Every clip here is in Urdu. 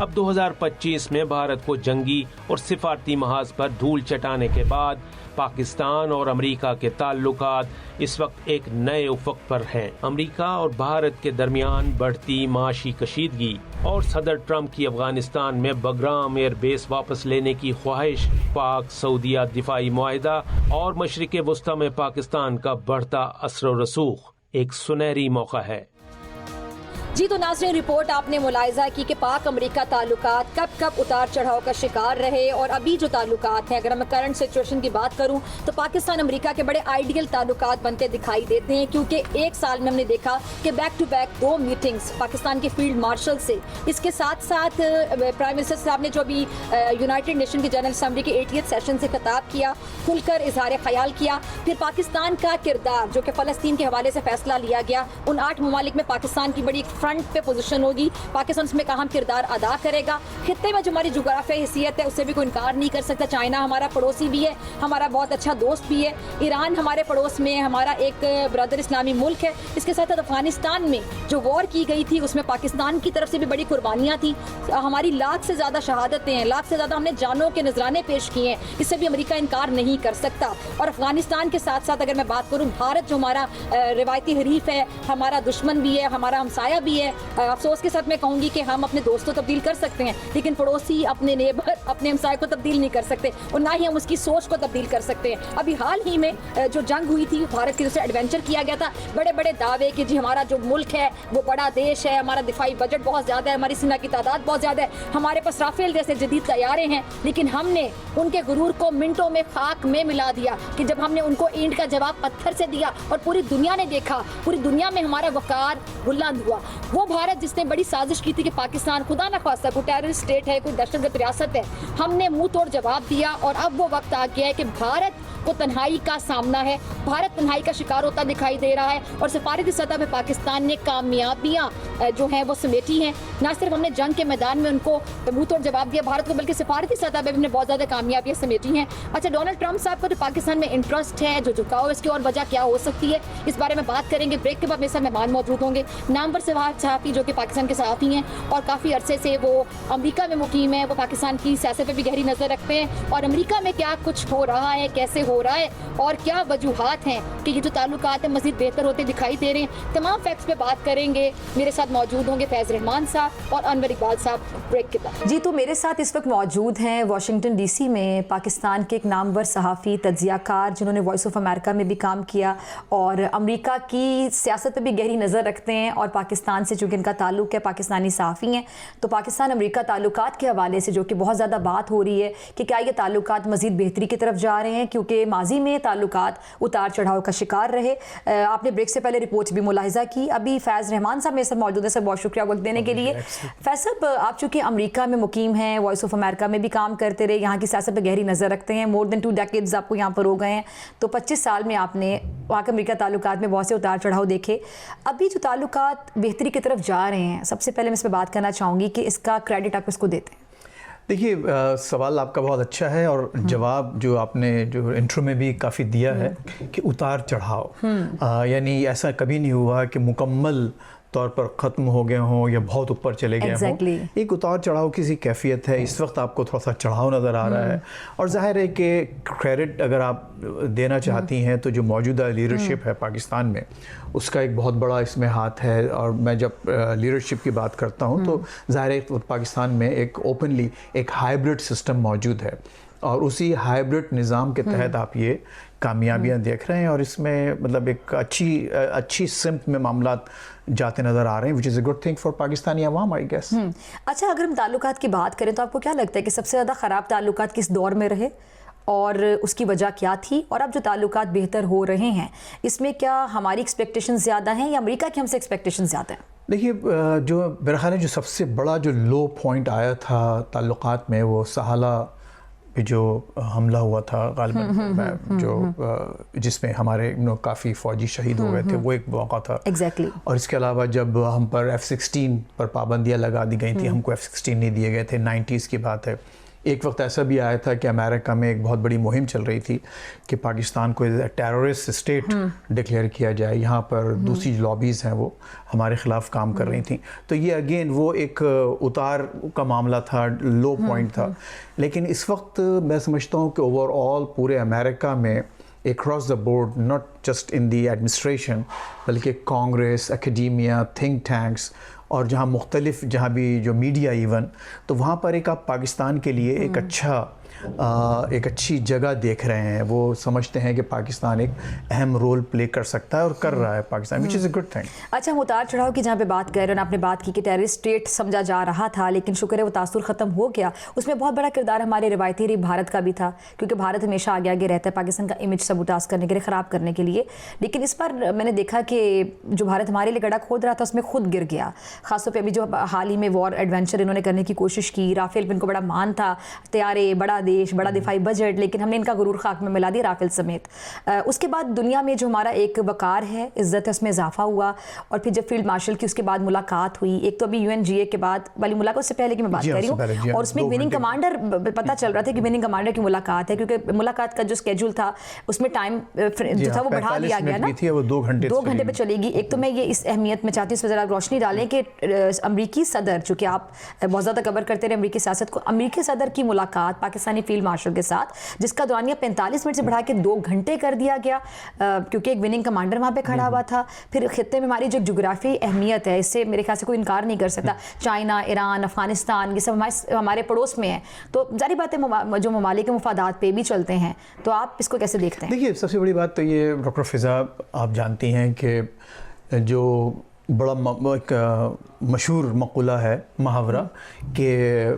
اب 2025 میں بھارت کو جنگی اور سفارتی محاذ پر دھول چٹانے کے بعد پاکستان اور امریکہ کے تعلقات اس وقت ایک نئے افق پر ہیں۔ امریکہ اور بھارت کے درمیان بڑھتی معاشی کشیدگی اور صدر ٹرمپ کی افغانستان میں بگرام ایئر بیس واپس لینے کی خواہش، پاک سعودیہ دفاعی معاہدہ اور مشرق وسطی میں پاکستان کا بڑھتا اثر و رسوخ ایک سنہری موقع ہے۔ جی تو ناظرین، رپورٹ آپ نے ملاحظہ کی کہ پاک امریکہ تعلقات کب کب اتار چڑھاؤ کا شکار رہے، اور ابھی جو تعلقات ہیں، اگر میں کرنٹ سچویشن کی بات کروں تو پاکستان امریکہ کے بڑے آئیڈیل تعلقات بنتے دکھائی دیتے ہیں، کیونکہ ایک سال میں ہم نے دیکھا کہ back to back 2 meetings Pakistan کے فیلڈ مارشل سے، اس کے ساتھ ساتھ پرائم منسٹر صاحب نے جو ابھی یونائٹڈ نیشن کی جنرل اسمبلی کے 80th سیشن سے خطاب کیا، کھل کر اظہار خیال کیا، پھر پاکستان کا کردار جو کہ فلسطین کے حوالے سے فیصلہ لیا گیا، ان 8 ممالک میں پاکستان کی بڑی فرنٹ پہ پوزیشن ہوگی، پاکستان اس میں اہم کردار ادا کرے گا۔ خطے میں جو ہماری جغرافیائی حیثیت ہے اس سے بھی کوئی انکار نہیں کر سکتا، چائنا ہمارا پڑوسی بھی ہے، ہمارا بہت اچھا دوست بھی ہے، ایران ہمارے پڑوس میں ہمارا ایک برادر اسلامی ملک ہے، اس کے ساتھ افغانستان میں جو وار کی گئی تھی اس میں پاکستان کی طرف سے بھی بڑی قربانیاں تھیں، ہماری لاکھ سے زیادہ شہادتیں ہیں، لاکھ سے زیادہ ہم نے جانوں کے نذرانے پیش کیے ہیں، اس سے بھی امریکہ انکار نہیں کر سکتا۔ اور افغانستان کے ساتھ ساتھ اگر میں بات کروں، بھارت جو ہمارا روایتی حریف ہے، ہمارا دشمن بھی ہے، ہمارا ہمسایہ بھی ہے، افسوس کے ساتھ میں کہوں گی کہ ہم اپنے دوستوں تبدیل کر سکتے ہیں لیکن پڑوسی، اپنے نیبر، اپنے ہمسائے کو تبدیل نہیں کر سکتے، اور نہ ہی ہم اس کی سوچ کو تبدیل کر سکتے ہیں۔ ابھی حال ہی میں جو جنگ ہوئی تھی، بھارت کی طرف سے ایڈونچر کیا گیا تھا، بڑے بڑے دعوے کہ جی ہمارا جو ملک ہے وہ بڑا دیش ہے، ہمارا دفاعی بجٹ بہت زیادہ ہے، ہماری سینا کی تعداد بہت زیادہ ہے، ہمارے پاس رافیل جیسے جدید طیارے ہیں، لیکن ہم نے ان کے غرور کو منٹوں میں خاک میں ملا دیا کہ جب ہم نے ان کو اینٹ کا جواب پتھر سے دیا اور پوری دنیا نے دیکھا، پوری دنیا میں ہمارا وقار بلند ہوا۔ وہ بھارت جس نے بڑی سازش کی تھی کہ پاکستان خدا نہ خواستہ کوئی ٹیررسٹ اسٹیٹ ہے، کوئی دہشت گرد ریاست ہے، ہم نے منہ توڑ جواب دیا، اور اب وہ وقت آ گیا ہے کہ بھارت کو تنہائی کا سامنا ہے، بھارت تنہائی کا شکار ہوتا دکھائی دے رہا ہے، اور سفارتی سطح پہ پاکستان نے کامیابیاں جو ہیں وہ سمیٹی ہیں۔ نہ صرف ہم نے جنگ کے میدان میں ان کو منہ توڑ جواب دیا بھارت کو، بلکہ سفارتی سطح پہ بھی ہم نے بہت زیادہ کامیابیاں سمیٹی ہیں۔ اچھا، ڈونلڈ ٹرمپ صاحب کا جو پاکستان میں انٹرسٹ ہے، جو جھکاؤ، اس کی اور وجہ کیا ہو سکتی ہے، اس بارے میں بات کریں گے۔ بریک کے بعد میرے ساتھ مہمان موجود ہوں گے، نامور صحافی جو کہ پاکستان کے صحافی ہیں اور کافی عرصے سے وہ امریکہ میں مقیم ہیں، وہ پاکستان کی سیاست پہ بھی گہری نظر رکھتے ہیں، اور امریکہ میں کیا کچھ ہو رہا ہے، کیسے ہو رہا ہے، اور کیا وجوہات ہیں کہ یہ جو تعلقات ہیں مزید بہتر ہوتے دکھائی دے رہے ہیں۔ تمام فیکٹس پہ بات کریں گے۔ میرے ساتھ موجود ہوں گے فیض رحمان صاحب اور انور اقبال صاحب۔ بریک کے بعد جی تو میرے ساتھ اس وقت موجود ہیں واشنگٹن ڈی سی میں پاکستان کے ایک نامور صحافی، تجزیہ کار، جنہوں نے وائس آف امریکہ میں بھی کام کیا اور امریکہ کی سیاست پہ بھی گہری نظر رکھتے ہیں، اور پاکستان سے چونکہ ان کا تعلق ہے، پاکستانی صحافی ہیں، تو پاکستان امریکہ تعلقات کے حوالے سے جو کہ بہت زیادہ بات ہو رہی ہے کہ کیا یہ تعلقات مزید بہتری کی طرف جا رہے ہیں، کیونکہ ماضی میں تعلقات اتار چڑھاؤ کا شکار رہے۔ آپ نے بریک سے پہلے رپورٹس بھی ملاحظہ کی۔ ابھی فیض رحمان صاحب میرے ساتھ موجود ہیں، سر بہت شکریہ وقت دینے کے لیے۔ فیض صاحب، آپ چونکہ امریکہ میں مقیم ہیں، وائس آف امریکہ میں بھی کام کرتے رہے، یہاں کی سیاست پہ گہری نظر رکھتے ہیں، مور دین 2 ڈیکیڈز آپ کو یہاں پر ہو گئے ہیں، تو 25 سال میں آپ نے وہاں کے امریکہ تعلقات میں بہت سے اتار چڑھاؤ دیکھے۔ ابھی جو تعلقات بہتری کی طرف جا رہے ہیں، سب سے پہلے میں اس پہ بات کرنا چاہوں گی کہ اس کا کریڈٹ آپ اس کو دیتے ہیں؟ دیکھیے، سوال آپ کا بہت اچھا ہے، اور جواب جو آپ نے جو انٹرو میں بھی کافی دیا ہے کہ اتار چڑھاؤ، یعنی ایسا کبھی نہیں ہوا کہ مکمل طور پر ختم ہو گئے ہوں یا بہت اوپر چلے گئے ہوں۔ ایک اتار چڑھاؤ کسی کیفیت ہے۔ اس وقت آپ کو تھوڑا سا چڑھاؤ نظر آ رہا ہے، اور ظاہر ہے کہ کریڈٹ اگر آپ دینا چاہتی ہیں تو جو موجودہ لیڈرشپ ہے پاکستان میں، اس کا ایک بہت بڑا اس میں ہاتھ ہے۔ اور میں جب لیڈرشپ کی بات کرتا ہوں تو ظاہر ہے پاکستان میں ایک اوپنلی ایک ہائبرڈ سسٹم موجود ہے، اور اسی ہائبرڈ نظام کے تحت آپ یہ کامیابیاں دیکھ رہے ہیں، اور اس میں مطلب ایک اچھی سمت میں معاملات جاتے نظر آ رہے ہیں، which is a good thing for Pakistani عوام, I guess. اچھا, اگر ہم تعلقات کی بات کریں تو آپ کو کیا لگتا ہے کہ سب سے زیادہ خراب تعلقات کس دور میں رہے اور اس کی وجہ کیا تھی, اور اب جو تعلقات بہتر ہو رہے ہیں اس میں کیا ہماری ایکسپیکٹیشن زیادہ ہیں یا امریکہ کی ہم سے ایکسپیکٹیشن زیادہ ہیں؟ دیکھیے, جو میرا خیال ہے جو سب سے بڑا جو لو پوائنٹ آیا تھا تعلقات میں وہ سہالہ پہ جو حملہ ہوا تھا غالباً, جو جس میں ہمارے کافی فوجی شہید ہو گئے تھے, وہ ایک موقع تھا. اور اس کے علاوہ جب ہم پر F-16 پر پابندیاں لگا دی گئی تھیں, ہم کو F-16 نہیں دیے گئے تھے, 90s کی بات ہے, ایک وقت ایسا بھی آیا تھا کہ امریکہ میں ایک بہت بڑی مہم چل رہی تھی کہ پاکستان کو ٹیررسٹ اسٹیٹ ڈکلیئر کیا جائے. یہاں پر دوسری لابیز ہیں وہ ہمارے خلاف کام کر رہی تھیں. تو یہ اگین وہ ایک اتار کا معاملہ تھا, لو پوائنٹ تھا. لیکن اس وقت میں سمجھتا ہوں کہ اوور آل پورے امریکہ میں across the board, not just in the administration, بلکہ کانگریس, اکیڈیمیا, تھنک ٹینکس اور جہاں بھی جو میڈیا ایون, تو وہاں پر ایک آپ پاکستان کے لیے ایک اچھی جگہ دیکھ رہے ہیں. وہ سمجھتے ہیں کہ پاکستان ایک اہم رول پلے کر سکتا ہے اور کر رہا ہے Pakistan, which is a good thing. اچھا, ہم اتار چڑھاؤ کی جہاں پہ بات کر رہے ہیں, آپ نے بات کی کہ ٹیررسٹ اسٹیٹ سمجھا جا رہا تھا, لیکن شکر ہے وہ تاثر ختم ہو گیا. اس میں بہت بڑا کردار ہمارے روایتی بھارت کا بھی تھا, کیونکہ بھارت ہمیشہ آگے آگے رہتا ہے پاکستان کا امیج سبوٹاس کرنے کے لیے, خراب کرنے کے لیے. لیکن اس پر میں نے دیکھا کہ جو بھارت ہمارے لیے گڑھا کھود رہا تھا اس میں خود گر گیا. خاص طور پہ ابھی جو حال ہی میں وار ایڈونچر انہوں نے کرنے کی کوشش کی, رافیل پہ ان کو بڑا مان تھا, طیارے, بڑا دیش, بڑا دفاعی بجٹ, لیکن ہم نے ان کا غرور خاک میں ملا دیا, رافیل سمیت. اس کے بعد دنیا میں جو ہمارا ایک وقار ہے, عزت ہے, اس میں اضافہ ہوا. اور پھر جب فیلڈ مارشل کی اس کے بعد ملاقات ہوئی, ایک تو ابھی UNGA کے بعد والی ملاقات سے پہلے کی میں بات کر رہی ہوں, اور اس میں وننگ کمانڈر پتہ چل رہا تھا کہ وننگ کمانڈر کی ملاقات ہے, کیونکہ ملاقات کا جو اسکیڈول تھا اس میں ٹائم جو تھا وہ بڑھا دیا گیا نا, 2 گھنٹے پہ چلے گی. ایک تو میں یہ اس اہمیت میں چاہتی ہوں اس پر ذرا روشنی ڈالیں کہ امریکی صدر, چونکہ آپ بہت زیادہ کور کرتے رہے امریکی سیاست کو, امریکی صدر کی ملاقات پاکستانی فیلڈ مارشل کے ساتھ, جس کا دورانیہ 45 منٹ سے بڑھا کے 2 گھنٹے کر دیا گیا, کیونکہ ایک وننگ کمانڈر وہاں پہ کھڑا ہوا تھا. پھر خطے میں ہماری جو جغرافی اہمیت ہے, اس سے میرے خیال سے کوئی انکار نہیں کر سکتا. چائنا, ایران, افغانستان, یہ سب ہمارے پڑوس میں ہیں, تو ظاہری بات ہے جو ممالک کے مفادات پہ بھی چلتے ہیں. تو آپ اس کو کیسے دیکھتے ہیں؟ دیکھیے, سب سے بڑی بات تو یہ ڈاکٹر فضا, آپ جانتی ہیں کہ جو بڑا ایک مشہور مقولہ ہے, محاورہ, کہ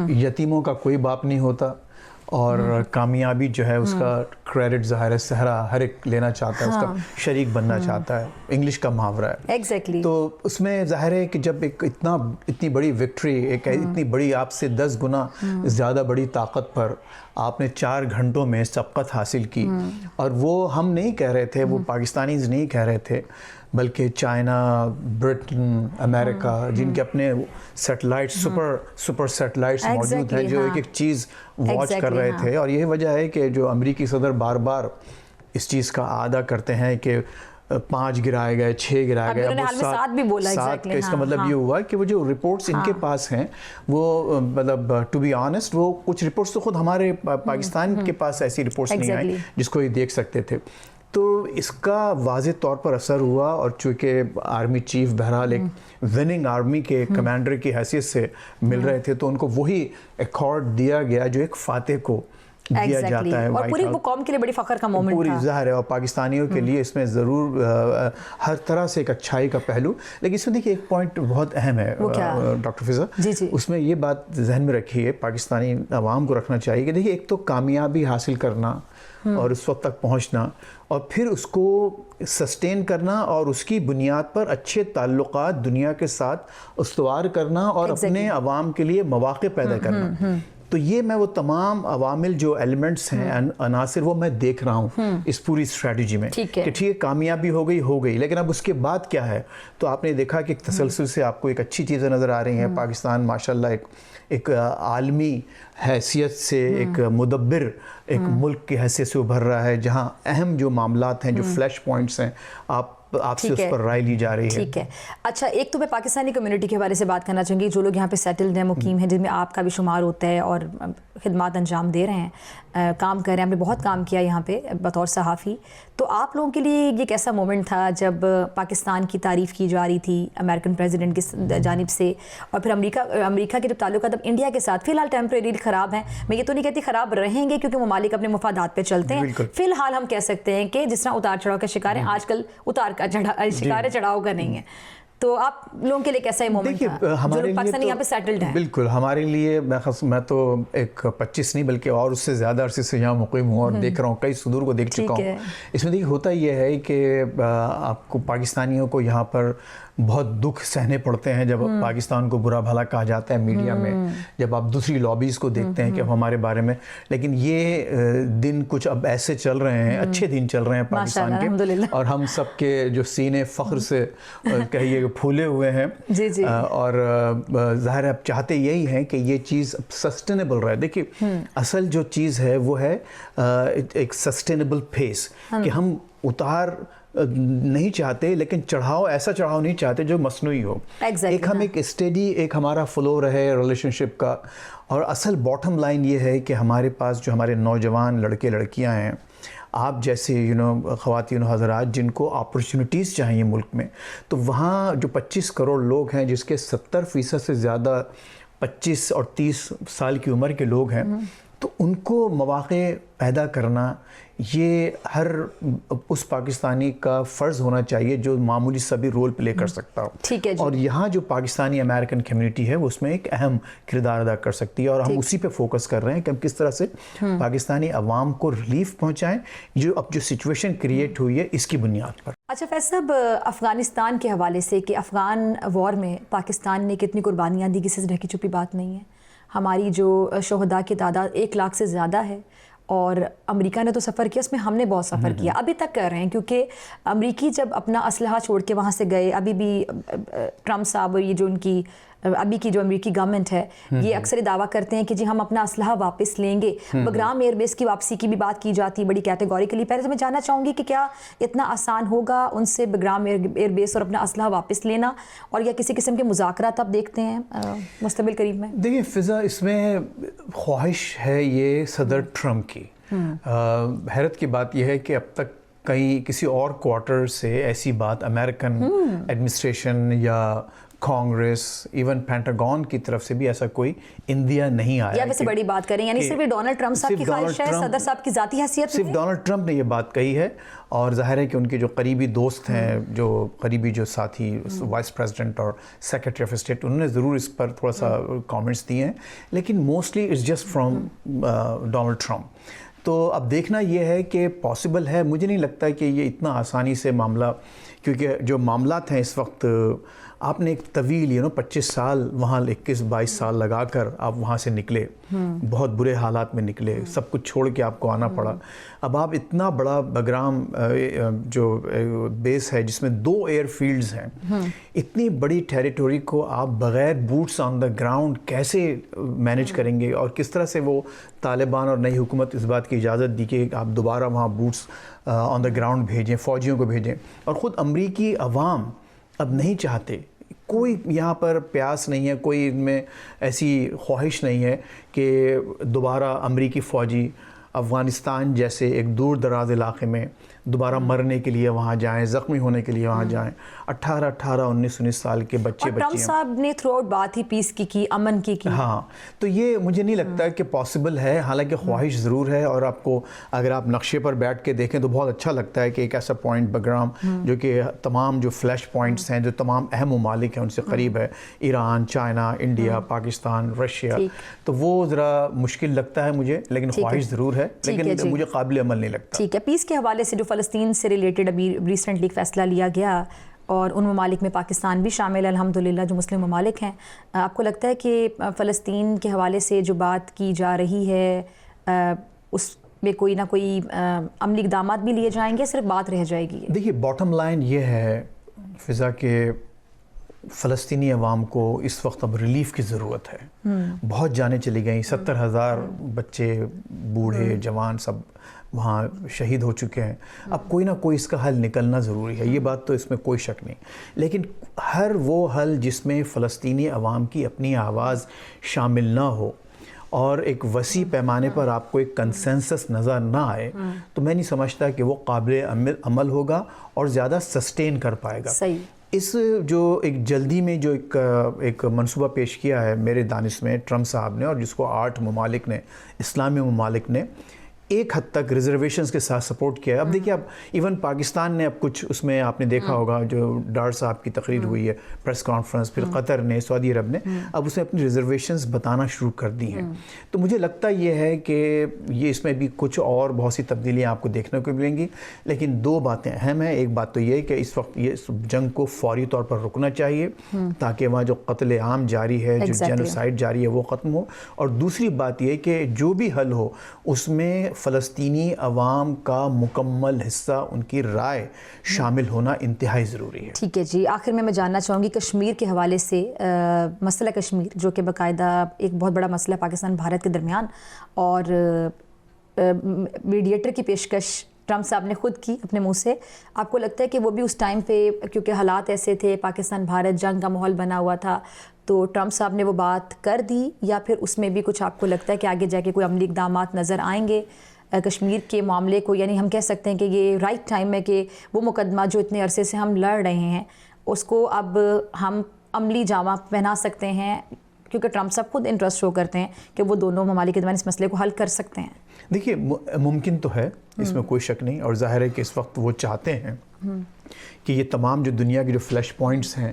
یتیموں کا کوئی باپ نہیں ہوتا, اور کامیابی جو ہے اس کا کریڈٹ ظاہر ہے صحرا ہر ایک لینا چاہتا ہے, اس کا شریک بننا چاہتا ہے. انگلش کا محاورہ ہے. ایگزیکٹلی. تو اس میں ظاہر ہے کہ جب ایک اتنی بڑی وکٹری, ایک اتنی بڑی, آپ سے 10 گنا زیادہ بڑی طاقت پر آپ نے 4 گھنٹوں میں سبقت حاصل کی, اور وہ ہم نہیں کہہ رہے تھے, وہ پاکستانیز نہیں کہہ رہے تھے, بلکہ چائنا, برٹن, امریکہ, جن کے اپنے سیٹلائٹ, سپر سیٹلائٹس موجود ہیں, جو ایک ایک چیز واچ کر رہے تھے. اور یہی وجہ ہے کہ جو امریکی صدر بار بار اس چیز کا اعادہ کرتے ہیں کہ 5 گرائے گئے, 6 گرائے گئے, اب 7 کا اس کا مطلب یہ ہوا کہ وہ جو رپورٹس ان کے پاس ہیں, وہ مطلب ٹو بی آنیسٹ, وہ کچھ رپورٹس تو خود ہمارے پاکستان کے پاس ایسی رپورٹس نہیں آئی جس کو یہ دیکھ سکتے تھے. تو اس کا واضح طور پر اثر ہوا, اور چونکہ آرمی چیف بہرحال ایک وننگ آرمی کے کمانڈر کی حیثیت سے مل رہے تھے, تو ان کو وہی ایکارڈ دیا گیا جو ایک فاتح کو دیا جاتا ہے. اور پوری وہ قوم کے لیے بڑی فخر کا مومنٹ پوری ظاہر ہے, اور پاکستانیوں کے لیے اس میں ضرور ہر طرح سے ایک اچھائی کا پہلو. لیکن اس میں دیکھیے ایک پوائنٹ بہت اہم ہے ڈاکٹر فضا, اس میں یہ بات ذہن میں رکھیے, پاکستانی عوام کو رکھنا چاہیے کہ دیکھیے, ایک تو کامیابی حاصل کرنا اور اس وقت تک پہنچنا, اور پھر اس کو سسٹین کرنا, اور اس کی بنیاد پر اچھے تعلقات دنیا کے ساتھ استوار کرنا, اور اپنے عوام کے لیے مواقع پیدا کرنا. تو یہ میں وہ تمام عوامل جو ایلیمنٹس ہیں, عناصر, وہ میں دیکھ رہا ہوں اس پوری اسٹریٹجی میں, کہ ٹھیک ہے کامیابی ہو گئی, لیکن اب اس کے بعد کیا ہے. تو آپ نے دیکھا کہ ایک تسلسل سے آپ کو ایک اچھی چیزیں نظر آ رہی ہیں. پاکستان ماشاءاللہ ایک عالمی حیثیت سے, ایک مدبر, ایک ملک کی حیثیت سے ابھر رہا ہے, جہاں اہم جو معاملات ہیں, جو فلیش پوائنٹس ہیں, آپ سے اس پر رائے لی جا رہی ہے. ٹھیک ہے. اچھا, ایک تو میں پاکستانی کمیونٹی کے حوالے سے بات کرنا چاہوں گی, جو لوگ یہاں پہ سیٹلڈ ہیں, مقیم ہیں, جن میں آپ کا بھی شمار ہوتا ہے, اور خدمات انجام دے رہے ہیں, کام کر رہے ہیں. ہم نے بہت کام کیا یہاں پہ بطور صحافی. تو آپ لوگوں کے لیے یہ کیسا مومنٹ تھا جب پاکستان کی تعریف کی جا رہی تھی امریکن پریزیڈنٹ کی جانب سے, اور پھر امریکہ کے جو تعلقات اب انڈیا کے ساتھ فی الحال ٹیمپریری خراب ہیں. میں یہ تو نہیں کہتی خراب رہیں گے, کیونکہ ممالک اپنے مفادات پہ چلتے ہیں. فی الحال ہم کہہ سکتے ہیں کہ جس طرح اتار چڑھاؤ کا شکار ہیں, آج کل شکار چڑھاؤ کا نہیں ہے. تو آپ لوگوں کے لیے کیسا مومنٹ تھا جو لوگ پاکستان یہاں پہ سیٹلڈ ہیں؟ بالکل ہمارے لیے, میں تو ایک 25 نہیں بلکہ اور اس سے زیادہ عرصے سے یہاں مقیم ہوں, اور دیکھ رہا ہوں, کئی صدور کو دیکھ چکا ہوں. اس میں دیکھیے ہوتا یہ ہے کہ آپ کو پاکستانیوں کو یہاں پر بہت دکھ سہنے پڑتے ہیں جب پاکستان کو برا بھلا کہا جاتا ہے میڈیا میں, جب آپ دوسری لابیز کو دیکھتے ہیں کہ اب ہمارے بارے میں. لیکن یہ دن کچھ اب ایسے چل رہے ہیں, اچھے دن چل رہے ہیں پاکستان کے, اور ہم سب کے جو سینے فخر سے کہیے پھولے ہوئے ہیں جی جی اور ظاہر آپ چاہتے یہی ہیں کہ یہ چیز سسٹینیبل رہے. دیکھیے اصل جو چیز ہے وہ ہے ایک سسٹینیبل پیس, کہ ہم اتار نہیں چاہتے لیکن چڑھاؤ, ایسا چڑھاؤ نہیں چاہتے جو مصنوعی ہو. ایک ہم ایک اسٹیڈی ایک ہمارا فلو رہے ریلیشن شپ کا. اور اصل باٹم لائن یہ ہے کہ ہمارے پاس جو ہمارے نوجوان لڑکے لڑکیاں ہیں, آپ جیسے خواتین و حضرات جن کو اپرچونٹیز چاہیے ملک میں, تو وہاں جو 25 کروڑ لوگ ہیں جس کے 70% سے زیادہ 25 اور 30 سال کی عمر کے لوگ ہیں, تو ان کو مواقع پیدا کرنا یہ ہر اس پاکستانی کا فرض ہونا چاہیے جو معمولی سبھی رول پلے کر سکتا ہو. ٹھیک ہے جی. اور یہاں جو پاکستانی امریکن کمیونٹی ہے وہ اس میں ایک اہم کردار ادا کر سکتی ہے, اور ہم اسی پہ فوکس کر رہے ہیں کہ ہم کس طرح سے پاکستانی عوام کو ریلیف پہنچائیں جو اب جو سچویشن کریٹ ہوئی ہے اس کی بنیاد پر. اچھا فیض صاحب, افغانستان کے حوالے سے کہ افغان وار میں پاکستان نے کتنی قربانیاں دی, کسی سے ڈھکی چھپی بات نہیں ہے. ہماری جو شہداء کی تعداد 1 لاکھ سے زیادہ ہے, اور امریکہ نے تو سفر کیا, اس میں ہم نے بہت سفر کیا, ابھی تک کر رہے ہیں, کیونکہ امریکی جب اپنا اسلحہ چھوڑ کے وہاں سے گئے, ابھی بھی ٹرمپ صاحب اور یہ جو ان کی ابھی کی جو امریکی گورنمنٹ ہے یہ اکثر دعویٰ کرتے ہیں کہ جی ہم اپنا اسلحہ واپس لیں گے. بگرام ایئر بیس کی واپسی کی بھی بات کی جاتی ہے بڑی کیٹیگوریکلی. پہلے تو میں جاننا چاہوں گی کہ کیا اتنا آسان ہوگا ان سے بگرام ایئر بیس اور اپنا اسلحہ واپس لینا, اور یا کسی قسم کے مذاکرات آپ دیکھتے ہیں مستقبل قریب میں؟ دیکھیں فضا, اس میں خواہش ہے یہ صدر ٹرمپ کی. حیرت کی بات یہ ہے کہ اب تک کسی اور کوارٹر سے ایسی بات امریکن ایڈمنسٹریشن یا کانگریس ایون پینٹاگون کی طرف سے بھی ایسا کوئی اندیا نہیں آیا. یا ویسے بڑی بات کریں, یعنی صرف ڈونلڈ ٹرمپ صاحب کی خواہش ہے, صدر صاحب کی ذاتی حیثیت صرف ڈونلڈ ٹرمپ نے یہ بات کہی ہے, اور ظاہر ہے کہ ان کے جو قریبی دوست ہیں, جو قریبی جو ساتھی وائس پریزیڈنٹ اور سیکرٹری آف اسٹیٹ, انہوں نے ضرور اس پر تھوڑا سا کامنٹس دیے ہیں, لیکن mostly it's just from Donald Trump. تو اب دیکھنا یہ ہے کہ پاسبل ہے, مجھے نہیں لگتا کہ یہ اتنا آسانی سے معاملہ, کیونکہ جو معاملات ہیں اس وقت, آپ نے ایک طویل 25 سال وہاں 21-22 سال لگا کر آپ وہاں سے نکلے, بہت برے حالات میں نکلے, سب کچھ چھوڑ کے آپ کو آنا پڑا. اب آپ اتنا بڑا بگرام جو بیس ہے جس میں 2 ایئر فیلڈز ہیں, اتنی بڑی ٹیریٹوری کو آپ بغیر بوٹس آن دا گراؤنڈ کیسے مینیج کریں گے, اور کس طرح سے وہ طالبان اور نئی حکومت اس بات کی اجازت دی کہ آپ دوبارہ وہاں بوٹس آن دا گراؤنڈ بھیجیں, فوجیوں کو بھیجیں. اور خود امریکی عوام اب نہیں چاہتے, کوئی یہاں پر پیاس نہیں ہے, کوئی ان میں ایسی خواہش نہیں ہے کہ دوبارہ امریکی فوجی افغانستان جیسے ایک دور دراز علاقے میں دوبارہ مرنے کے لیے وہاں جائیں, زخمی ہونے کے لیے وہاں جائیں. 18, 19 سال کے بچے اور ٹرمپ صاحب نے تھرو آؤٹ بات ہی پیس کی, امن کی. ہاں, تو یہ مجھے نہیں لگتا کہ پاسبل ہے, حالانکہ خواہش ضرور ہے. اور آپ کو اگر آپ نقشے پر بیٹھ کے دیکھیں تو بہت اچھا لگتا ہے کہ ایک ایسا پوائنٹ بگرام جو کہ تمام جو فلیش پوائنٹس ہیں, جو تمام اہم ممالک ہیں ان سے قریب ہے, Iran, China, India, Pakistan, Russia, تو وہ ذرا مشکل لگتا ہے مجھے, لیکن خواہش ضرور ہے, لیکن مجھے قابل عمل نہیں لگتا. ٹھیک ہے, پیس کے حوالے سے جو فلسطین سے ریلیٹڈ ابھی ریسنٹلی فیصلہ لیا گیا, اور ان ممالک میں پاکستان بھی شامل ہے الحمدللہ جو مسلم ممالک ہیں, آپ کو لگتا ہے کہ فلسطین کے حوالے سے جو بات کی جا رہی ہے اس میں کوئی نہ کوئی عملی اقدامات بھی لیے جائیں گے, صرف بات رہ جائے گی؟ دیکھیے باٹم لائن یہ ہے فضا کہ فلسطینی عوام کو اس وقت اب ریلیف کی ضرورت ہے. بہت جانیں چلی گئیں, 70,000 بچے, بوڑھے, جوان سب وہاں شہید ہو چکے ہیں. اب کوئی نہ کوئی اس کا حل نکلنا ضروری ہے, یہ بات تو اس میں کوئی شک نہیں, لیکن ہر وہ حل جس میں فلسطینی عوام کی اپنی آواز شامل نہ ہو اور ایک وسیع پیمانے پر آپ کو ایک کنسنسس نظر نہ آئے, تو میں نہیں سمجھتا کہ وہ قابل عمل ہوگا اور زیادہ سسٹین کر پائے گا. صحیح. اس جو ایک جلدی میں جو ایک منصوبہ پیش کیا ہے میرے دانش میں ٹرمپ صاحب نے, اور جس کو 8 ممالک نے, اسلامی ممالک نے ایک حد تک ریزرویشنز کے ساتھ سپورٹ کیا ہے. اب دیکھیے, اب ایون پاکستان نے اب کچھ اس میں آپ نے دیکھا ہوگا جو ڈار صاحب کی تقریر ہوئی ہے, پریس کانفرنس, پھر قطر نے, سعودی عرب نے, اب اس نے اپنی ریزرویشنز بتانا شروع کر دی ہیں. تو مجھے لگتا یہ ہے کہ یہ اس میں بھی کچھ اور بہت سی تبدیلیاں آپ کو دیکھنے کو ملیں گی, لیکن 2 باتیں اہم ہیں. ایک بات تو یہ ہے کہ اس وقت یہ جنگ کو فوری طور پر رکنا چاہیے تاکہ وہاں جو قتل عام جاری ہے, جو جینوسائیڈ جاری ہے, وہ ختم ہو. اور دوسری بات یہ کہ جو بھی حل ہو اس میں فلسطینی عوام کا مکمل حصہ، ان کی رائے شامل ہونا انتہائی ضروری ہے۔ ٹھیک ہے جی، آخر میں جاننا چاہوں گی کشمیر کے حوالے سے، مسئلہ کشمیر جو کہ باقاعدہ ایک بہت بڑا مسئلہ پاکستان بھارت کے درمیان، اور میڈیٹر کی پیشکش ٹرمپ صاحب نے خود کی اپنے منہ سے، آپ کو لگتا ہے کہ وہ بھی اس ٹائم پہ کیونکہ حالات ایسے تھے، پاکستان بھارت جنگ کا ماحول بنا ہوا تھا، تو ٹرمپ صاحب نے وہ بات کر دی، یا پھر اس میں بھی کچھ آپ کو لگتا ہے کہ آگے جا کے کوئی عملی اقدامات نظر آئیں گے کشمیر کے معاملے کو؟ یعنی ہم کہہ سکتے ہیں کہ یہ رائٹ ٹائم ہے کہ وہ مقدمہ جو اتنے عرصے سے ہم لڑ رہے ہیں اس کو اب ہم عملی جامہ پہنا سکتے ہیں، کیونکہ ٹرمپ صاحب خود انٹرسٹ شو کرتے ہیں کہ وہ دونوں ممالک کے درمیان اس مسئلے کو حل کر سکتے ہیں۔ دیکھیے ممکن تو ہے، اس میں کوئی شک نہیں، اور ظاہر ہے کہ اس وقت وہ چاہتے ہیں کہ یہ تمام جو دنیا کے جو فلیش پوائنٹس ہیں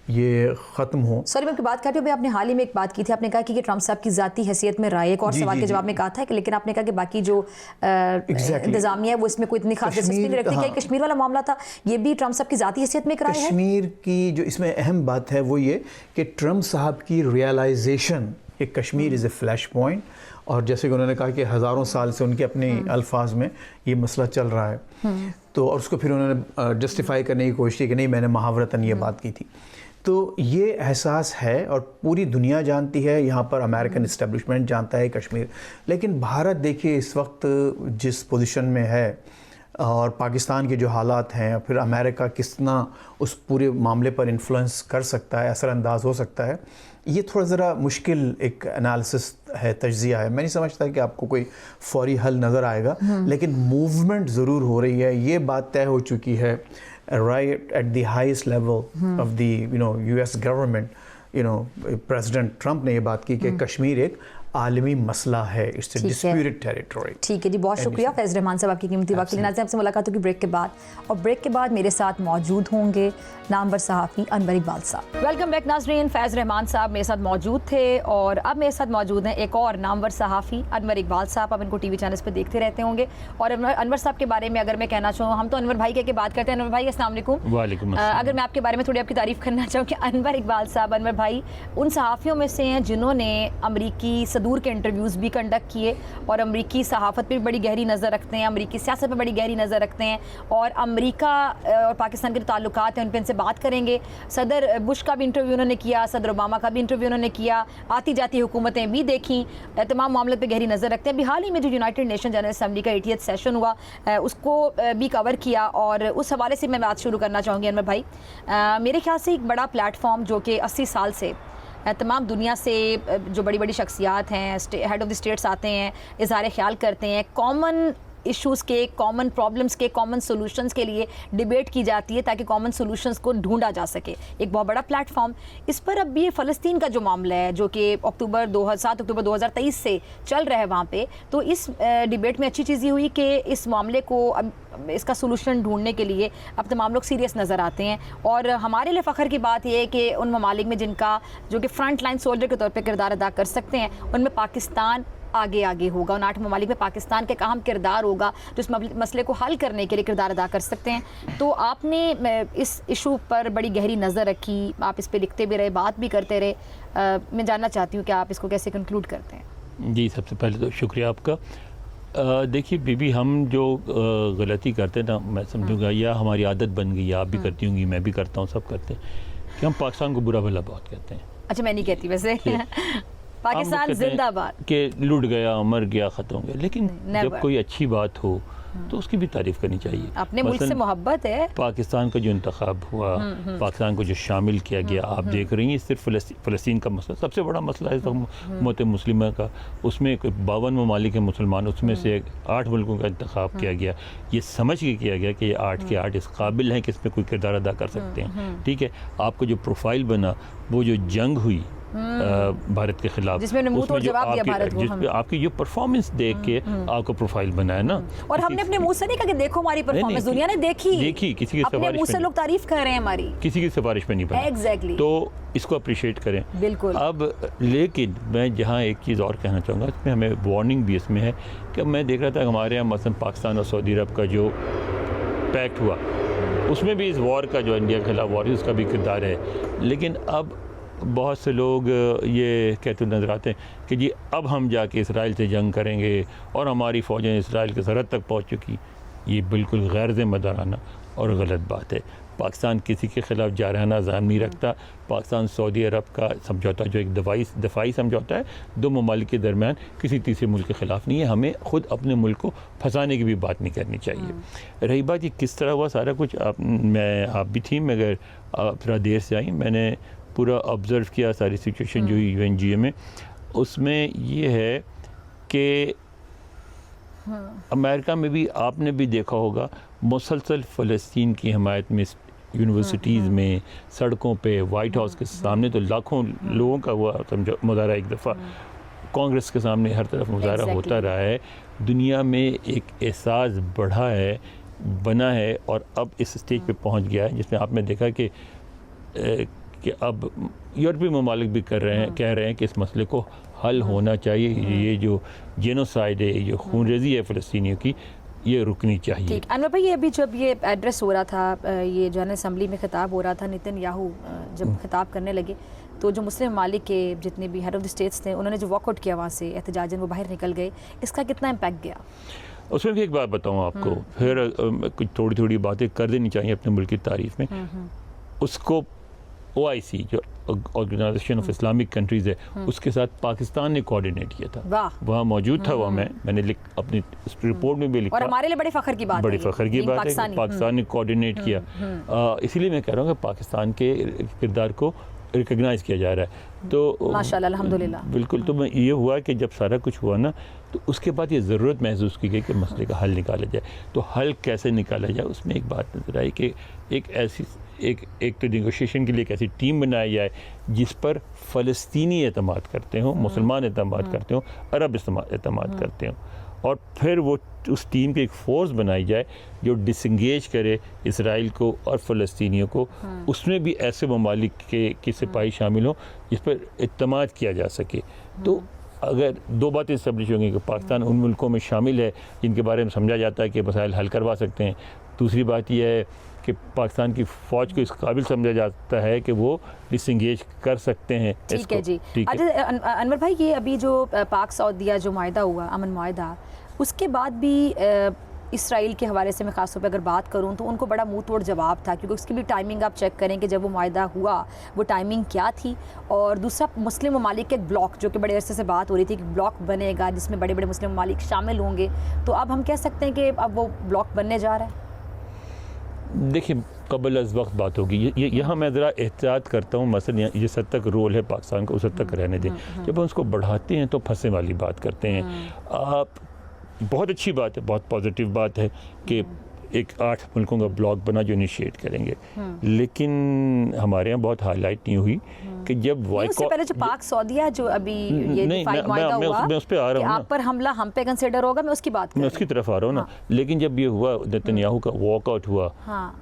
یہ ختم ہوں۔ سوری میں آپ کی بات کر رہی ہوں، آپ نے حال ہی میں ایک بات کی تھی، آپ نے کہا کہ یہ ٹرمپ صاحب کی ذاتی حیثیت میں رائے، ایک اور سوال کے جواب میں کہا تھا کہ لیکن آپ نے کہا کہ باقی جو انتظامیہ ہے وہ اس میں کوئی اتنی خاص دلچسپی نہیں رکھتی، کہ کشمیر والا معاملہ تھا یہ بھی ٹرمپ صاحب کی ذاتی حیثیت میں ایک رائے ہے؟ کشمیر کی جو اس میں اہم بات ہے وہ یہ کہ ٹرمپ صاحب کی ریئلائزیشن کہ کشمیر از اے فلیش پوائنٹ، اور جیسے کہ انہوں نے کہا کہ ہزاروں سال سے ان کے اپنے الفاظ میں یہ مسئلہ چل رہا ہے، تو اور اس کو پھر انہوں نے جسٹیفائی کرنے کی کوشش کی کہ نہیں میں نے محاورتاً یہ بات کی تھی۔ تو یہ احساس ہے اور پوری دنیا جانتی ہے، یہاں پر امریکن اسٹیبلشمنٹ جانتا ہے کشمیر، لیکن بھارت دیکھیے اس وقت جس پوزیشن میں ہے اور پاکستان کے جو حالات ہیں، پھر امریکہ کتنا اس پورے معاملے پر انفلوئنس کر سکتا ہے، اثر انداز ہو سکتا ہے، یہ تھوڑا ذرا مشکل ایک انالیسس ہے، تجزیہ ہے۔ میں نہیں سمجھتا کہ آپ کو کوئی فوری حل نظر آئے گا، لیکن موومنٹ ضرور ہو رہی ہے، یہ بات طے ہو چکی ہے right at the highest level of the U S government, president Trump نے یہ بات کی کہ کشمیر ایک عالمی مسئلہ ہے، اٹس اے ڈسپیوٹڈ ٹیریٹوری۔ ٹھیک ہے جی، بہت شکریہ فیض رحمان صاحب آپ کی قیمتی وقت کے لیے۔ ناظرین آپ سے ملاقات ہوگی بریک کے بعد، اور بریک کے بعد میرے ساتھ موجود ہوں گے نامور صحافی انور اقبال صاحب۔ ویلکم بیک ناظرین، فیض رحمان صاحب میرے ساتھ موجود تھے اور اب میرے ساتھ موجود ہیں ایک اور نامور صحافی انور اقبال صاحب۔ آپ ان کو ٹی وی چینلز پہ دیکھتے رہتے ہوں گے، اور انور صاحب کے بارے میں اگر میں کہنا چاہوں، ہم تو انور بھائی کے بات کرتے ہیں۔ انور بھائی السلام علیکم۔ وعلیکم السلام۔ اگر میں آپ کے بارے میں تھوڑی آپ کی تعریف کرنا چاہوں کہ انور اقبال صاحب، انور بھائی ان صحافیوں میں سے ہیں جنہوں نے امریکی صدور کے انٹرویوز بھی کنڈکٹ کیے، اور امریکی صحافت پہ بڑی گہری نظر رکھتے ہیں، امریکی سیاست پہ بڑی گہری نظر رکھتے ہیں، اور امریکہ اور پاکستان کے تعلقات ہیں ان پہ ان سے بات کریں گے۔ صدر بش کا بھی انٹرویو انہوں نے کیا، صدر اوباما کا بھی انٹرویو انہوں نے کیا، آتی جاتی حکومتیں بھی دیکھیں، تمام معاملے پہ گہری نظر رکھتے ہیں۔ ابھی حال ہی میں جو یونائٹڈ نیشن جنرل اسمبلی کا 80th سیشن ہوا اس کو بھی کور کیا، اور اس حوالے سے میں بات شروع کرنا چاہوں گی انور بھائی۔ میرے خیال سے ایک بڑا پلیٹ فارم جو کہ 80 سال سے تمام دنیا سے جو بڑی بڑی شخصیات ہیں، ہیڈ آف دی اسٹیٹس آتے ہیں، اظہار خیال کرتے ہیں، کامن ایشوز کے، کامن پرابلمس کے، کامن سولوشنز کے لیے ڈیبیٹ کی جاتی ہے تاکہ کامن سولوشنز کو ڈھونڈا جا سکے، ایک بہت بڑا پلیٹ فارم۔ اس پر اب یہ فلسطین کا جو معاملہ ہے جو کہ 7 اکتوبر 2023 سے چل رہا ہے وہاں پہ، تو اس ڈیبیٹ میں اچھی چیز یہ ہوئی کہ اس معاملے کو اب اس کا سولوشن ڈھونڈنے کے لیے اب تمام لوگ سیریس نظر آتے ہیں، اور ہمارے لیے فخر کی بات یہ ہے کہ ان ممالک میں جن کا جو کہ فرنٹ لائن سولجر کے طور پہ کردار ادا کر سکتے ہیں، ان میں پاکستان آگے ہوگا، ان 8 ممالک میں پاکستان کا اہم کردار ہوگا جو اس مسئلے کو حل کرنے کے لیے کردار ادا کر سکتے ہیں۔ تو آپ نے اس ایشو پر بڑی گہری نظر رکھی، آپ اس پہ لکھتے بھی رہے، بات بھی کرتے رہے، میں جاننا چاہتی ہوں کہ آپ اس کو کیسے کنکلوڈ کرتے ہیں؟ جی، سب سے پہلے تو شکریہ آپ کا۔ دیکھیے بی بی، ہم جو غلطی کرتے ہیں نا، میں سمجھوں گا یا ہماری عادت بن گئی ہے، آپ بھی کرتی ہوں گی، میں بھی کرتا ہوں، سب کرتے ہیں، کہ ہم پاکستان کو برا بھلا بہت کہتے ہیں۔ اچھا، میں نہیں کہتی ویسے، پاکستان زندہ باد، کہ لٹ گیا، مر گیا، ختم ہو گیا، لیکن جب کوئی اچھی بات ہو تو اس کی بھی تعریف کرنی چاہیے۔ اپنے ملک سے محبت ہے۔ پاکستان کا جو انتخاب ہوا، پاکستان کو جو شامل کیا گیا، آپ دیکھ رہی ہیں، صرف فلسطین کا مسئلہ سب سے بڑا مسئلہ ہے امت مسلمہ کا، اس میں 52 ممالک ہیں مسلمان، اس میں سے 8 ملکوں کا انتخاب کیا گیا، یہ سمجھ کے کیا گیا کہ یہ 8 کے 8 اس قابل ہیں کہ اس میں کوئی کردار ادا کر سکتے ہیں۔ ٹھیک ہے، آپ کو جو پروفائل بنا، وہ جو جنگ ہوئی بھارت کے خلاف، جس میں آپ کی جو پرفارمنس دیکھ کے آپ کو پروفائل بنا ہے نا، اور ہم نے اپنے منہ سے نہیں کہا کہ دیکھو ہماری پرفارمنس، دنیا نے دیکھی، کسی کی اپنے منہ سے لوگ تعریف کر رہے ہیں ہماری، کسی کی سفارش میں نہیں بنا، ایگزیکٹلی، تو اس کو اپریشیٹ کریں۔ بالکل۔ اب لیکن میں جہاں ایک چیز اور کہنا چاہوں گا، اس میں ہمیں وارننگ بھی اس میں ہے کہ میں دیکھ رہا تھا ہمارے یہاں مثلا پاکستان اور سعودی عرب کا جو پیکٹ ہوا، اس میں بھی اس وار کا جو انڈیا کے خلاف وار ہے اس کا بھی کردار ہے، لیکن اب بہت سے لوگ یہ کہتے نظر آتے ہیں کہ جی اب ہم جا کے اسرائیل سے جنگ کریں گے اور ہماری فوجیں اسرائیل کے سرحد تک پہنچ چکی. یہ بالکل غیر ذمہ دارانہ اور غلط بات ہے. پاکستان کسی کے خلاف جارحانہ عزائم نہیں رکھتا. پاکستان سعودی عرب کا سمجھوتا جو ایک دفاعی سمجھوتا ہے دو ممالک کے درمیان کسی تیسرے ملک کے خلاف نہیں ہے. ہمیں خود اپنے ملک کو پھنسانے کی بھی بات نہیں کرنی چاہیے. رہی بات یہ کس طرح ہوا سارا کچھ, آپ بھی تھیں مگر آپ تھوڑا دیر سے آئیں, میں نے پورا آبزرو کیا ساری سچویشن جو ہوئی UNGA میں. اس میں یہ ہے کہ امریکہ میں بھی آپ نے بھی دیکھا ہوگا مسلسل فلسطین کی حمایت میں یونیورسٹیز میں, سڑکوں پہ, وائٹ ہاؤس کے سامنے تو لاکھوں لوگوں کا ہوا مظاہرہ, ایک دفعہ کانگریس کے سامنے ہر طرف مظاہرہ ہوتا رہا ہے. دنیا میں ایک احساس بڑھا ہے, بنا ہے اور اب اس اسٹیج پہ پہنچ گیا ہے جس میں آپ نے دیکھا کہ اب یورپی ممالک بھی کہہ رہے ہیں کہ اس مسئلے کو حل ہونا چاہیے. یہ جو جینوسائیڈ ہے, یہ خون ریزی ہے فلسطینیوں کی, یہ رکنی چاہیے. ٹھیک. انور بھائی, ابھی جب یہ ایڈریس ہو رہا تھا, یہ جو ہے نا اسمبلی میں خطاب ہو رہا تھا, نیتن یاہو جب خطاب کرنے لگے تو جو مسلم ممالک کے جتنے بھی ہیڈ آف دی اسٹیٹس تھے انہوں نے جو واک آؤٹ کیا وہاں سے احتجاجاً, وہ باہر نکل گئے. اس کا کتنا امپیکٹ گیا؟ اس میں بھی ایک بات بتاؤں آپ کو, پھر کچھ تھوڑی باتیں کر دینی چاہیے اپنے ملک کی تعریف میں. اس کو OIC جو آرگنائزیشن آف اسلامک کنٹریز ہے, اس کے ساتھ پاکستان نے کوآرڈینیٹ کیا تھا. وہاں موجود تھا وہ, میں نے اپنی رپورٹ میں بھی لکھا, اور ہمارے لیے بڑے فخر کی بات ہے پاکستان نے کوآرڈینیٹ کیا. اسی لیے میں کہہ رہا ہوں کہ پاکستان کے کردار کو ریکگنائز کیا جا رہا ہے. تو ماشاءاللہ الحمدللہ بالکل. تو میں یہ ہوا کہ جب سارا کچھ ہوا نا تو اس کے بعد یہ ضرورت محسوس کی گئی کہ مسئلے کا حل نکالا جائے. تو حل کیسے نکالا جائے, اس میں ایک بات نظر آئی کہ ایک تو نیگوشیشن کے لیے ایک ایسی ٹیم بنائی جائے جس پر فلسطینی اعتماد کرتے ہوں, مسلمان اعتماد کرتے ہوں, عرب اعتماد کرتے ہوں, اور پھر وہ اس ٹیم کی ایک فورس بنائی جائے جو ڈس انگیج کرے اسرائیل کو اور فلسطینیوں کو. اس میں بھی ایسے ممالک کے سپاہی شامل ہوں جس پر اعتماد کیا جا سکے. تو اگر دو باتیں اسٹیبلش ہوں گی کہ پاکستان ان ملکوں میں شامل ہے جن کے بارے میں سمجھا جاتا ہے کہ مسائل حل کروا سکتے ہیں. دوسری بات یہ ہے کہ پاکستان کی فوج کو اس قابل سمجھا جاتا ہے کہ وہ ڈس انگیج کر سکتے ہیں. ٹھیک ہے جی. انور بھائی, یہ ابھی جو پاک سعودیہ جو معاہدہ ہوا, امن معاہدہ, اس کے بعد بھی اسرائیل کے حوالے سے میں خاص طور پہ اگر بات کروں تو ان کو بڑا منہ توڑ جواب تھا, کیونکہ اس کی بھی ٹائمنگ آپ چیک کریں کہ جب وہ معاہدہ ہوا وہ ٹائمنگ کیا تھی. اور دوسرا, مسلم ممالک کے ایک بلاک جو کہ بڑے عرصے سے بات ہو رہی تھی کہ بلاک بنے گا جس میں بڑے بڑے مسلم ممالک شامل ہوں گے, تو اب ہم کہہ سکتے ہیں کہ اب وہ بلاک بننے جا رہا ہے. دیکھیں, قبل از وقت بات ہوگی. یہاں میں ذرا احتیاط کرتا ہوں. مثلا جس حد تک رول ہے پاکستان کا اس حد تک رہنے دیں. جب ہم اس کو بڑھاتے ہیں تو پھنسے والی بات کرتے ہیں. آپ بہت اچھی بات ہے, بہت پازیٹیو بات ہے کہ ایک 8 ملکوں کا بلاک بنا جو انیشیٹ کریں گے, لیکن ہمارے ہاں بہت ہائی لائٹ نہیں ہوئی کہ جب اس سے پہلے جو پاک سعودیہ جو ابھی یہ دفاعی معاہدہ ہوا میں اس پہ آ رہا ہوں, آپ پر حملہ ہم پہ کنسیڈر ہوگا, میں اس کی بات کر رہا ہوں, میں اس کی طرف آ رہا ہوں نا. لیکن جب یہ ہوا نیتن یاہو کا واک آؤٹ ہوا,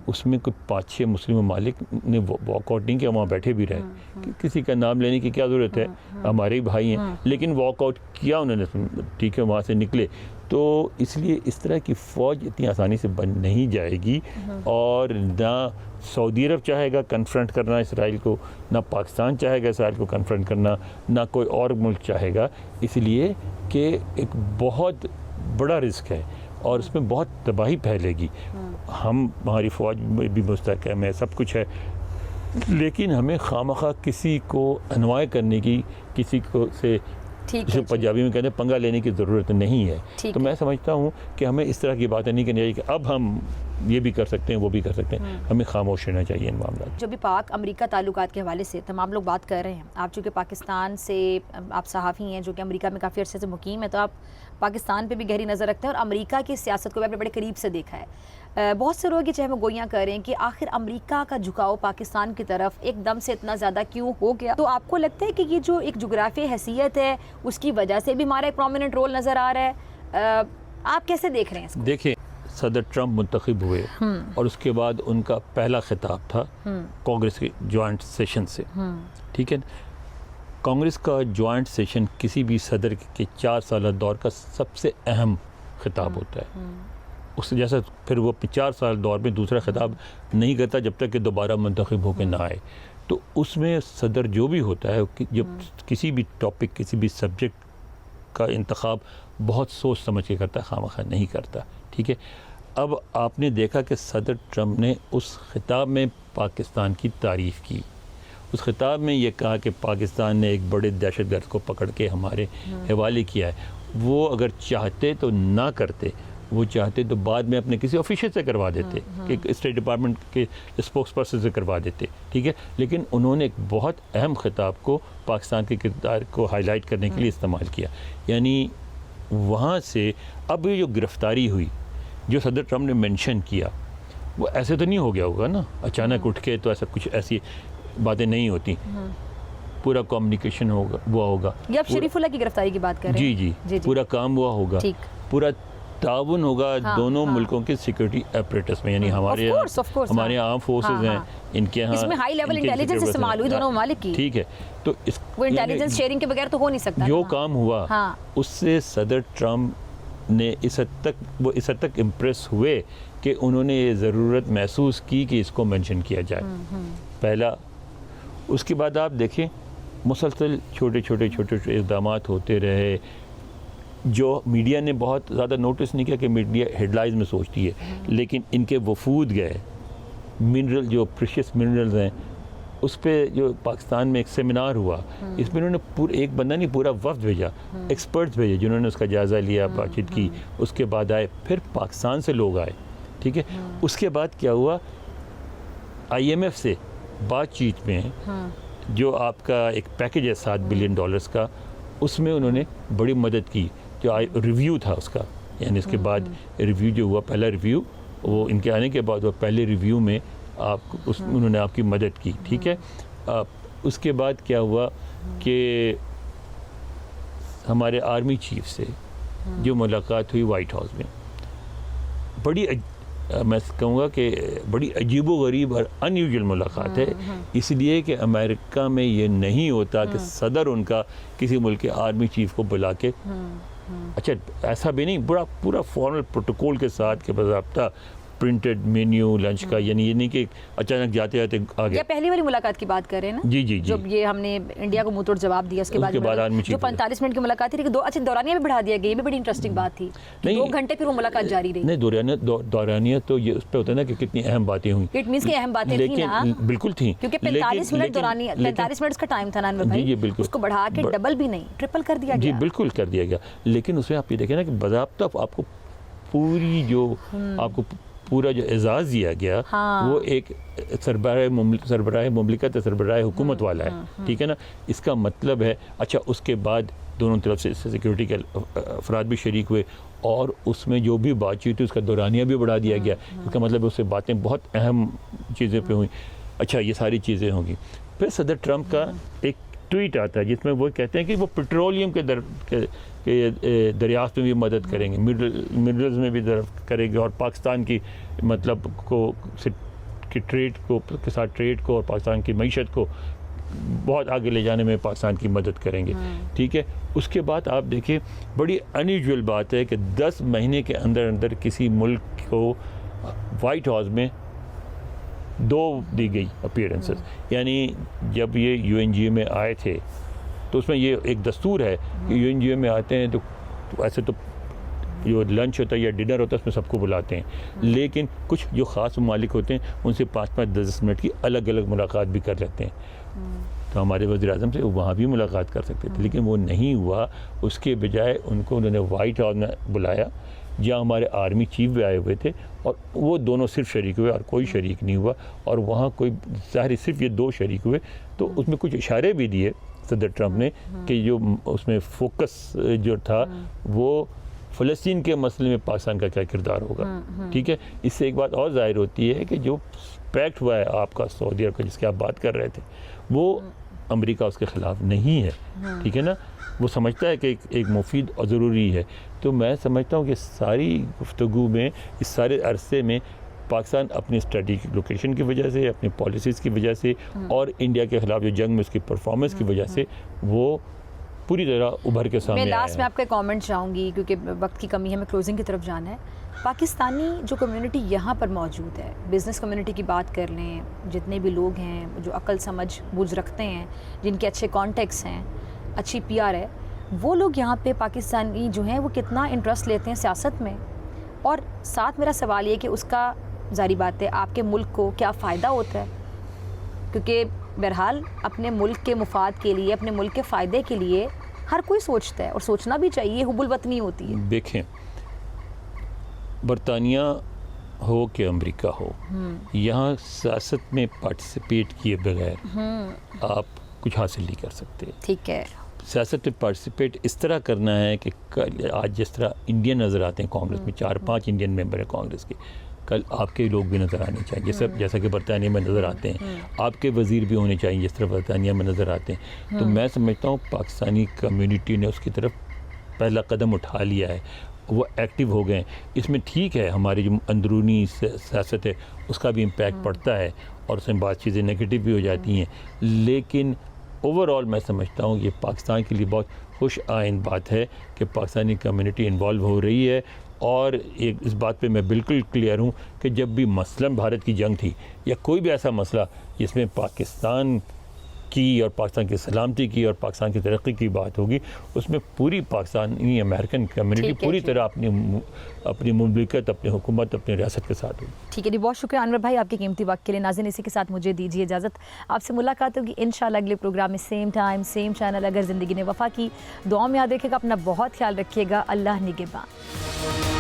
اس میں کوئی 5-6 مسلم ممالک نے واک آؤٹ نہیں کیا, وہاں بیٹھے بھی رہے. کسی کا نام لینے کی کیا ضرورت ہے, ہمارے ہی بھائی ہیں, لیکن واک آؤٹ کیا انہوں نے. ٹھیک ہے, وہاں سے نکلے. تو اس لیے اس طرح کی فوج اتنی آسانی سے بن نہیں جائے گی, اور نہ سعودی عرب چاہے گا کنفرنٹ کرنا اسرائیل کو, نہ پاکستان چاہے گا اسرائیل کو کنفرنٹ کرنا, نہ کوئی اور ملک چاہے گا. اس لیے کہ ایک بہت بڑا رسک ہے اور اس میں بہت تباہی پھیلے گی. ہماری فوج میں بھی مستحکم ہے, سب کچھ ہے, لیکن ہمیں خواہ کسی کو انوائے کرنے کی, کسی کو سے جسے پنجابی میں کہتے ہیں پنگا لینے کی ضرورت نہیں ہے. تو میں سمجھتا ہوں کہ ہمیں اس طرح کی باتیں نہیں کرنی چاہیے کہ اب ہم یہ بھی کر سکتے ہیں وہ بھی کر سکتے ہیں. ہمیں خاموش رہنا چاہیے ان معاملات. جو بھی پاک امریکہ تعلقات کے حوالے سے تمام لوگ بات کر رہے ہیں, آپ چونکہ پاکستان سے آپ صحافی ہیں جو کہ امریکہ میں کافی عرصے سے مقیم ہے, تو آپ پاکستان پہ بھی گہری نظر رکھتے ہیں اور امریکہ کی سیاست کو بھی آپ نے بڑے قریب سے دیکھا ہے. بہت سے لوگ یہ چاہے گویاں کر رہے ہیں کہ آخر امریکہ کا جھکاؤ پاکستان کی طرف ایک دم سے اتنا زیادہ کیوں ہو گیا. تو آپ کو لگتا ہے کہ یہ جو ایک جغرافیائی حیثیت ہے اس کی وجہ سے بھی ہمارا ایک پرومیننٹ رول نظر آ رہا ہے, آپ کیسے دیکھ رہے ہیں اس کو؟ دیکھیں, صدر ٹرمپ منتخب ہوئے اور اس کے بعد ان کا پہلا خطاب تھا کانگریس کے جوائنٹ سیشن سے. ٹھیک ہے, کانگریس کا جوائنٹ سیشن کسی بھی صدر کے 4 سالہ دور کا سب سے اہم خطاب ہوتا ہے. اس جیسا پھر وہ 4 سال دور میں دوسرا خطاب نہیں کرتا جب تک کہ دوبارہ منتخب ہو کے نہ آئے. تو اس میں صدر جو بھی ہوتا ہے جب کسی بھی ٹاپک کسی بھی سبجیکٹ کا انتخاب بہت سوچ سمجھ کے کرتا ہے، خواہ نہیں کرتا. ٹھیک ہے. اب آپ نے دیکھا کہ صدر ٹرمپ نے اس خطاب میں پاکستان کی تعریف کی. اس خطاب میں یہ کہا کہ پاکستان نے ایک بڑے دہشت گرد کو پکڑ کے ہمارے حوالے کیا ہے. وہ اگر چاہتے تو نہ کرتے، وہ چاہتے تو بعد میں اپنے کسی آفیشر سے کروا دیتے، کہ اسٹیٹ ڈپارٹمنٹ کے اسپوکس پرسن سے کروا دیتے. ٹھیک ہے. لیکن انہوں نے ایک بہت اہم خطاب کو پاکستان کے کردار کو ہائی لائٹ کرنے کے لیے استعمال کیا. یعنی وہاں سے اب یہ جو گرفتاری ہوئی جو صدر ٹرمپ نے مینشن کیا، وہ ایسے تو نہیں ہو گیا ہوگا نا اچانک اٹھ کے، تو ایسا کچھ ایسی باتیں نہیں ہوتی. پورا کمیونیکیشن ہوا ہوگا. یہ آپ شریف اللہ کی گرفتاری کی بات کر رہے ہیں؟ جی پورا کام ہوا ہوگا، پورا تعاون ہوگا دونوں ملکوں کے سیکورٹی اپریٹس میں. یعنی ہمارے عام فورسز ہیں، ان کے ہاں اس میں ہائی لیول انٹیلیجنس استعمال ہوئی دونوں ممالک کی. ٹھیک ہے. تو وہ انٹیلیجنس شیئرنگ کے بغیر تو ہو نہیں سکتا. جو کام ہوا اس سے صدر ٹرمپ نے اس حد تک امپریس ہوئے کہ انہوں نے یہ ضرورت محسوس کی کہ اس کو مینشن کیا جائے. پہلا. اس کے بعد آپ دیکھیں مسلسل چھوٹے چھوٹے اقدامات ہوتے رہے جو میڈیا نے بہت زیادہ نوٹس نہیں کیا، کہ میڈیا ہیڈ لائنز میں سوچتی ہے، لیکن ان کے وفود گئے. منرل جو پریشیس منرلز ہیں اس پہ جو پاکستان میں ایک سیمینار ہوا، اس میں انہوں نے ایک بندہ نہیں پورا وفد بھیجا، ایکسپرٹس بھیجے جنہوں نے اس کا جائزہ لیا، بات چیت کی. اس کے بعد آئے پھر پاکستان سے لوگ آئے. ٹھیک ہے. اس کے بعد کیا ہوا، IMF سے بات چیت میں جو آپ کا ایک پیکج ہے $7 بلین کا، اس میں انہوں نے بڑی مدد کی. جو ریویو تھا اس کا، یعنی اس کے بعد ریویو جو ہوا، پہلا ریویو وہ ان کے آنے کے بعد، وہ پہلے ریویو میں انہوں نے آپ کی مدد کی. ٹھیک ہے. اس کے بعد کیا ہوا کہ ہمارے آرمی چیف سے جو ملاقات ہوئی وائٹ ہاؤس میں، بڑی میں کہوں گا کہ بڑی عجیب و غریب اور ان یوزول ملاقات ہے. اس لیے کہ امریکہ میں یہ نہیں ہوتا کہ صدر ان کا کسی ملک کے آرمی چیف کو بلا کے، اچھا ایسا بھی نہیں، پورا فارمل پروٹوکول کے ساتھ کہ باضابطہ پرنٹڈ مینیو لنچ کا، یعنی یہ نہیں کہ اچانک جاتے جاتے آ گیا. یہ پہلی والی ملاقات کی بات کر رہے ہیں نا؟ جی جب یہ ہم نے انڈیا کو منہ توڑ جواب دیا، اس کے بعد جو 45 منٹ کی ملاقات تھی، لیکن اچھا دورانیہ بھی بڑھا دیا گیا. یہ بھی بڑی انٹرسٹنگ بات تھی. 2 گھنٹے پھر وہ ملاقات جاری رہی. نہیں، دورانیہ تو یہ اس پہ ہوتا ہے نا کہ کتنی اہم باتیں ہوئیں. اٹ مینس کہ اہم باتیں تھیں نا، بالکل تھیں، کیونکہ 45 منٹ دورانیہ 45 منٹ کا ٹائم تھا نا انور بھائی. اس کو بڑھا کے ڈبل بھی نہیں، ٹرپل کر دیا گیا. جی بالکل کر دیا گیا. لیکن اس میں آپ یہ دیکھیں نا کہ باضابطہ آپ کو پوری جو آپ کو پورا جو اعزاز دیا گیا وہ ایک سربراہ مملکت سربراہ حکومت والا ہے. ٹھیک ہے نا. اس کا مطلب ہے اچھا اس کے بعد دونوں طرف سے سیکورٹی کے افراد بھی شریک ہوئے، اور اس میں جو بھی بات چیت تھی اس کا دورانیہ بھی بڑھا دیا گیا. اس کا مطلب اس سے باتیں بہت اہم چیزیں پہ ہوئیں. اچھا یہ ساری چیزیں ہوں گی. پھر صدر ٹرمپ کا ایک ٹویٹ آتا ہے جس میں وہ کہتے ہیں کہ وہ پیٹرولیم کے دریافت میں بھی مدد کریں گے، منرلز میں بھی کریں گے، اور پاکستان کی مطلب ٹریڈ کے ساتھ ٹریڈ کو اور پاکستان کی معیشت کو بہت آگے لے جانے میں پاکستان کی مدد کریں گے. ٹھیک ہے. اس کے بعد آپ دیکھیں بڑی انیوژول بات ہے کہ 10 مہینے کے اندر کسی ملک کو وائٹ ہاؤس میں 2 دی گئی اپیئرنسز. یعنی جب یہ UNGA میں آئے تھے تو اس میں یہ ایک دستور ہے کہ UNGA میں آتے ہیں تو ایسے تو جو لنچ ہوتا ہے یا ڈنر ہوتا ہے اس میں سب کو بلاتے ہیں، لیکن کچھ جو خاص ممالک ہوتے ہیں ان سے 5-10 منٹ کی الگ ملاقات بھی کر لیتے ہیں. تو ہمارے وزیر اعظم سے وہاں بھی ملاقات کر سکتے تھے، لیکن وہ نہیں ہوا. اس کے بجائے انہوں نے وائٹ ہاؤس میں بلایا جہاں ہمارے آرمی چیف بھی آئے ہوئے تھے، اور وہ دونوں صرف شریک ہوئے اور کوئی شریک نہیں ہوا. اور وہاں کوئی ظاہر صرف یہ 2 شریک ہوئے. تو اس میں کچھ اشارے بھی دیے صدر ٹرمپ نے کہ جو اس میں فوکس جو تھا وہ فلسطین کے مسئلے میں پاکستان کا کیا کردار ہوگا. ٹھیک ہے. اس سے ایک بات اور ظاہر ہوتی ہے کہ جو پیکٹ ہوا ہے آپ کا سعودی عرب کا جس کی آپ بات کر رہے تھے، وہ امریکہ اس کے خلاف نہیں ہے. ٹھیک ہے نا. وہ سمجھتا ہے کہ ایک مفید اور ضروری ہے. تو میں سمجھتا ہوں کہ ساری گفتگو میں اس سارے عرصے میں پاکستان اپنی اسٹریٹجک لوکیشن کی وجہ سے، اپنی پالیسیز کی وجہ سے، اور انڈیا کے خلاف جو جنگ میں اس کی پرفارمنس کی وجہ سے وہ پوری طرح ابھر کے سامنے آیا ہے. میں لاسٹ میں آپ کا کامنٹ چاہوں گی کیونکہ وقت کی کمی ہے، میں کلوزنگ کی طرف جانا ہے. پاکستانی جو کمیونٹی یہاں پر موجود ہے، بزنس کمیونٹی کی بات کر لیں، جتنے بھی لوگ ہیں جو عقل سمجھ بوجھ رکھتے ہیں، جن کے اچھے کانٹیکٹس ہیں، اچھی پی آر ہے، وہ لوگ یہاں پہ پاکستانی جو ہیں وہ کتنا انٹرسٹ لیتے ہیں سیاست میں؟ اور ساتھ میرا سوال یہ کہ اس کا ظاہری بات ہے آپ کے ملک کو کیا فائدہ ہوتا ہے؟ کیونکہ بہرحال اپنے ملک کے مفاد کے لیے، اپنے ملک کے فائدے کے لیے ہر کوئی سوچتا ہے، اور سوچنا بھی چاہیے، حب الوطنی ہوتی ہے۔ دیکھیں، برطانیہ ہو کہ امریکہ ہو، یہاں سیاست میں پارٹیسپیٹ کیے بغیر آپ کچھ حاصل نہیں کر سکتے۔ ٹھیک ہے، سیاست میں پارٹیسپیٹ اس طرح کرنا ہے کہ آج جس طرح انڈین نظر آتے ہیں کانگریس میں، 4-5 انڈین ممبر ہیں کانگریس کے، کل آپ کے لوگ بھی نظر آنے چاہیے، جیسا کہ برطانیہ میں نظر آتے ہیں، آپ کے وزیر بھی ہونے چاہیے جس طرح برطانیہ میں نظر آتے ہیں۔ تو میں سمجھتا ہوں پاکستانی کمیونٹی نے اس کی طرف پہلا قدم اٹھا لیا ہے، وہ ایکٹیو ہو گئے ہیں۔ اس میں ٹھیک ہے ہماری جو اندرونی سیاست ہے اس کا بھی امپیکٹ پڑتا ہے، اور اس میں بعض چیزیں نگیٹو بھی ہو جاتی ہیں، لیکن اوور آل میں سمجھتا ہوں یہ پاکستان کے لیے بہت خوش آئند بات ہے کہ پاکستانی کمیونٹی انوالو ہو رہی ہے۔ اور ایک اس بات پہ میں بالکل کلیئر ہوں کہ جب بھی مثلاً بھارت کی جنگ تھی یا کوئی بھی ایسا مسئلہ جس میں پاکستان کی اور پاکستان کی سلامتی کی اور پاکستان کی ترقی کی بات ہوگی، اس میں پوری پاکستانی امریکن کمیونٹی پوری طرح اپنی مملکت، اپنی حکومت، اپنی ریاست کے ساتھ ہوگی۔ ٹھیک ہے جی، بہت شکریہ انور بھائی آپ کے قیمتی وقت کے لیے۔ ناظرین، اسی کے ساتھ مجھے دیجیے اجازت، آپ سے ملاقات ہوگی انشاءاللہ اگلے پروگرام میں، سیم ٹائم سیم چینل۔ اگر زندگی نے وفا کی، دعاؤں میں یاد رکھیے گا، اپنا بہت خیال رکھیے گا، اللہ نگہبان۔